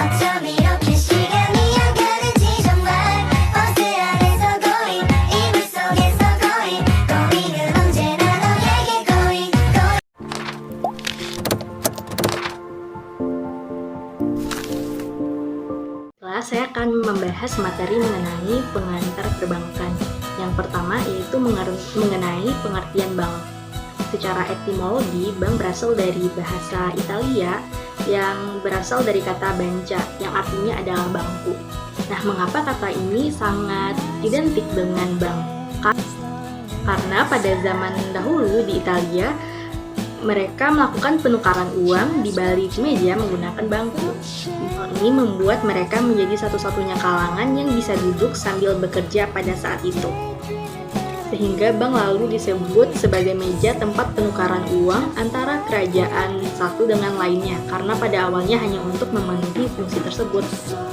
어쩜 이렇게 시간이 안 가는지 정말 버스 안에서 고인 이불 속에서 고인은 언제나 너에게 고인. Saya akan membahas materi mengenai pengantar perbankan. Yang pertama yaitu mengenai pengertian bank. Secara etimologi, bank berasal dari bahasa Italia yang berasal dari kata banca yang artinya adalah bangku. Nah, mengapa kata ini sangat identik dengan bank? Karena pada zaman dahulu di Italia, mereka melakukan penukaran uang di balik meja menggunakan bangku. Hal ini membuat mereka menjadi satu-satunya kalangan yang bisa duduk sambil bekerja pada saat itu. Sehingga bank lalu disebut sebagai meja tempat penukaran uang antara kerajaan satu dengan lainnya, karena pada awalnya hanya untuk memenuhi fungsi tersebut.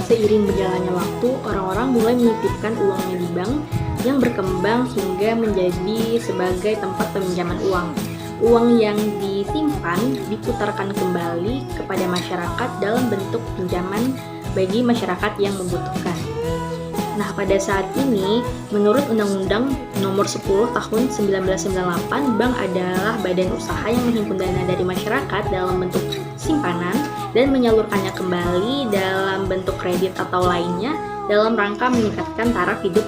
Seiring berjalannya waktu, orang-orang mulai menitipkan uangnya di bank yang berkembang hingga menjadi sebagai tempat peminjaman uang. Uang yang disimpan diputarkan kembali kepada masyarakat dalam bentuk pinjaman bagi masyarakat yang membutuhkan. Nah, pada saat ini, menurut Undang-Undang Nomor 10 Tahun 1998, bank adalah badan usaha yang menghimpun dana dari masyarakat dalam bentuk simpanan dan menyalurkannya kembali dalam bentuk kredit atau lainnya dalam rangka meningkatkan taraf hidup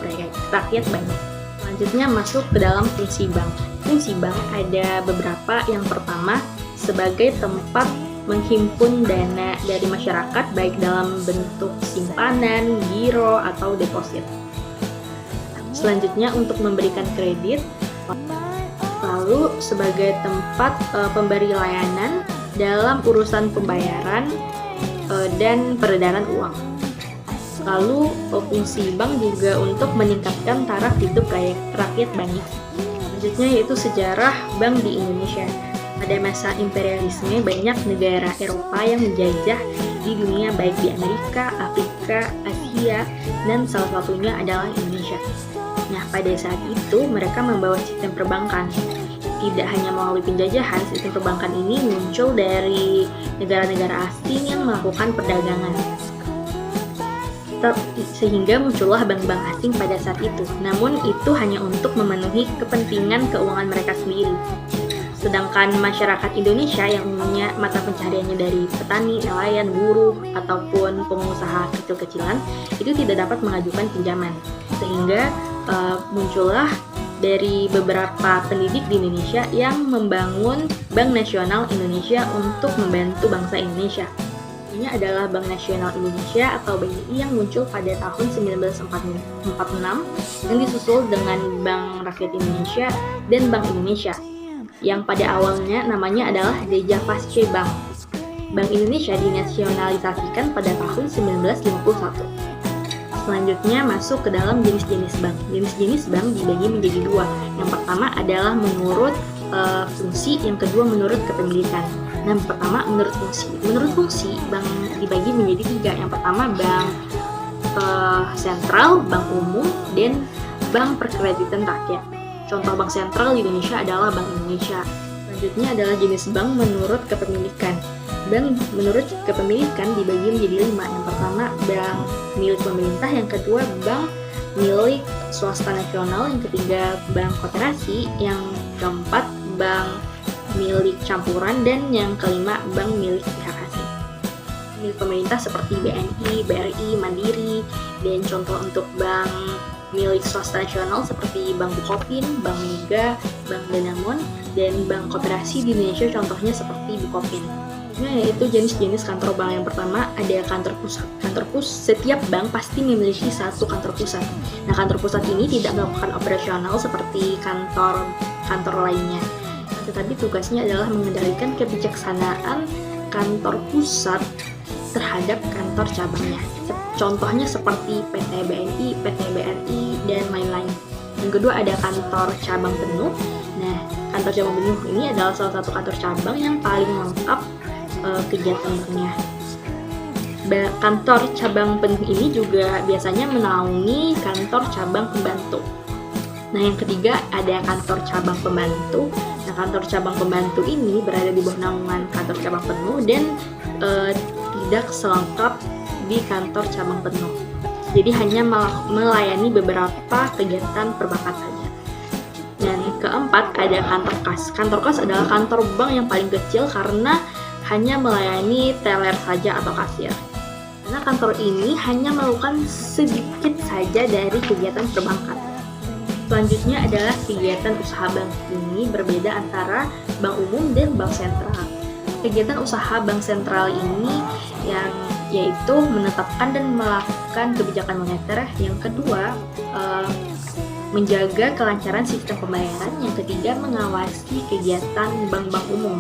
rakyat banyak. Selanjutnya masuk ke dalam fungsi bank. Fungsi bank ada beberapa. Yang pertama, sebagai tempat menghimpun dana dari masyarakat baik dalam bentuk simpanan, giro, atau deposit. Selanjutnya untuk memberikan kredit. Lalu sebagai tempat pemberi layanan dalam urusan pembayaran dan peredaran uang. Lalu fungsi bank juga untuk meningkatkan taraf hidup rakyat banyak. Selanjutnya yaitu sejarah bank di Indonesia. Pada masa imperialisme, banyak negara Eropa yang menjajah di dunia baik di Amerika, Afrika, Asia, dan salah satunya adalah Indonesia. Nah, pada saat itu mereka membawa sistem perbankan. Tidak hanya melalui penjajahan, sistem perbankan ini muncul dari negara-negara asing yang melakukan perdagangan. Sehingga muncullah bank-bank asing pada saat itu. Namun itu hanya untuk memenuhi kepentingan keuangan mereka sendiri. Sedangkan masyarakat Indonesia yang umumnya mata pencahariannya dari petani, nelayan, buruh, ataupun pengusaha kecil-kecilan itu tidak dapat mengajukan pinjaman. Sehingga muncullah dari beberapa pendidik di Indonesia yang membangun Bank Nasional Indonesia untuk membantu bangsa Indonesia. Ini adalah Bank Nasional Indonesia atau BNI yang muncul pada tahun 1946 yang disusul dengan Bank Rakyat Indonesia dan Bank Indonesia yang pada awalnya namanya adalah Deja Pasce Bank. Bank Indonesia dinasionalisasikan pada tahun 1951. Selanjutnya masuk ke dalam jenis-jenis bank. Jenis-jenis bank dibagi menjadi dua. Yang pertama adalah menurut fungsi, yang kedua menurut kepemilikan. Nah, pertama menurut fungsi. Menurut fungsi, bank dibagi menjadi tiga. Yang pertama bank sentral, bank umum, dan bank perkreditan rakyat. Contoh bank sentral di Indonesia adalah Bank Indonesia. Selanjutnya adalah jenis bank menurut kepemilikan. Bank menurut kepemilikan dibagi menjadi 5. Yang pertama bank milik pemerintah, yang kedua bank milik swasta nasional, yang ketiga bank koperasi, yang keempat bank milik campuran, dan yang kelima bank milik pihak asing. Milik pemerintah seperti BNI, BRI, Mandiri, dan contoh untuk bank milik swasta nasional seperti Bank Bukopin, Bank Mega, Bank Danamon, dan bank koperasi di Indonesia contohnya seperti Bukopin. Yaitu jenis-jenis kantor bank. Yang pertama ada kantor pusat. Setiap bank pasti memiliki satu kantor pusat. Nah, kantor pusat ini tidak melakukan operasional seperti kantor lainnya, tetapi tugasnya adalah mengendalikan kebijaksanaan kantor pusat terhadap kantor cabangnya. Contohnya seperti PT BNI, PT BRI, dan lain-lain. Yang kedua ada kantor cabang penuh. Nah, kantor cabang penuh ini adalah salah satu kantor cabang yang paling lengkap kegiatannya. Kantor cabang penuh ini juga biasanya menaungi kantor cabang pembantu. Nah, yang ketiga ada kantor cabang pembantu. Nah, kantor cabang pembantu ini berada di bawah naungan kantor cabang penuh dan tidak selengkap di kantor cabang penuh. Jadi hanya melayani beberapa kegiatan perbankan saja. Dan keempat, ada kantor kas. Kantor kas adalah kantor bank yang paling kecil karena hanya melayani teller saja atau kasir. Karena kantor ini hanya melakukan sedikit saja dari kegiatan perbankan. Selanjutnya adalah kegiatan usaha bank. Ini berbeda antara bank umum dan bank sentral. Kegiatan usaha bank sentral ini yaitu menetapkan dan melakukan kebijakan moneter. Yang kedua, menjaga kelancaran sistem pembayaran. Yang ketiga, mengawasi kegiatan bank-bank umum.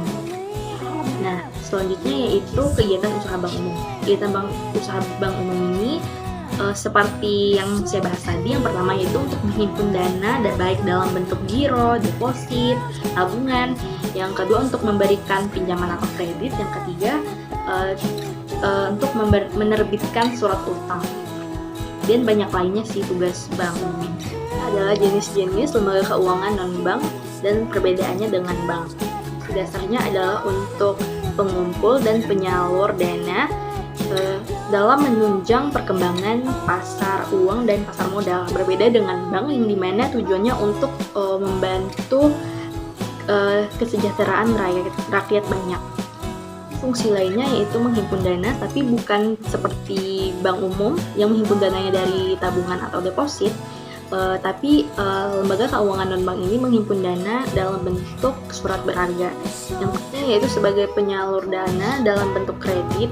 Nah, selanjutnya yaitu kegiatan usaha bank umum. Kegiatan usaha bank umum ini seperti yang saya bahas tadi, yang pertama yaitu untuk menghimpun dana baik dalam bentuk giro, deposit, tabungan. Yang kedua untuk memberikan pinjaman atau kredit. Yang ketiga untuk menerbitkan surat utang. Dan banyak lainnya sih tugas bank umum. Adalah jenis-jenis lembaga keuangan non-bank dan perbedaannya dengan bank. Dasarnya adalah untuk pengumpul dan penyalur dana dalam menunjang perkembangan pasar uang dan pasar modal. Berbeda dengan bank yang dimana tujuannya untuk membantu kesejahteraan rakyat banyak. Fungsi lainnya yaitu menghimpun dana, tapi bukan seperti bank umum yang menghimpun dananya dari tabungan atau deposit, tapi lembaga keuangan non-bank ini menghimpun dana dalam bentuk surat berharga. Yang ketiga yaitu sebagai penyalur dana dalam bentuk kredit,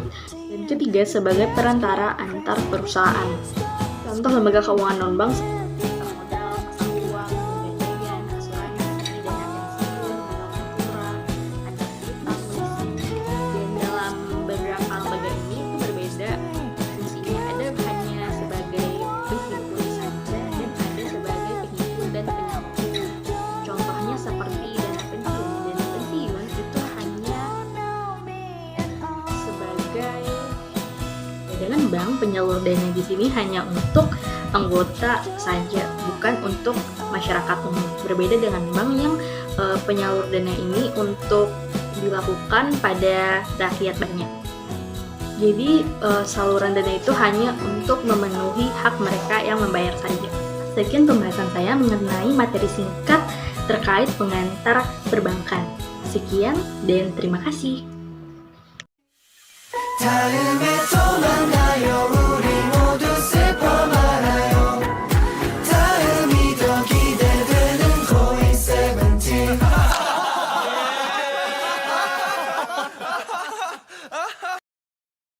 dan ketiga sebagai perantara antar perusahaan. Contoh lembaga keuangan non-bank dengan bank, penyalur dana di sini hanya untuk anggota saja, bukan untuk masyarakat umum. Berbeda dengan bank yang penyalur dana ini untuk dilakukan pada rakyat banyak. Jadi saluran dana itu hanya untuk memenuhi hak mereka yang membayar saja. Sekian pembahasan saya mengenai materi singkat terkait pengantar perbankan. Sekian dan terima kasih.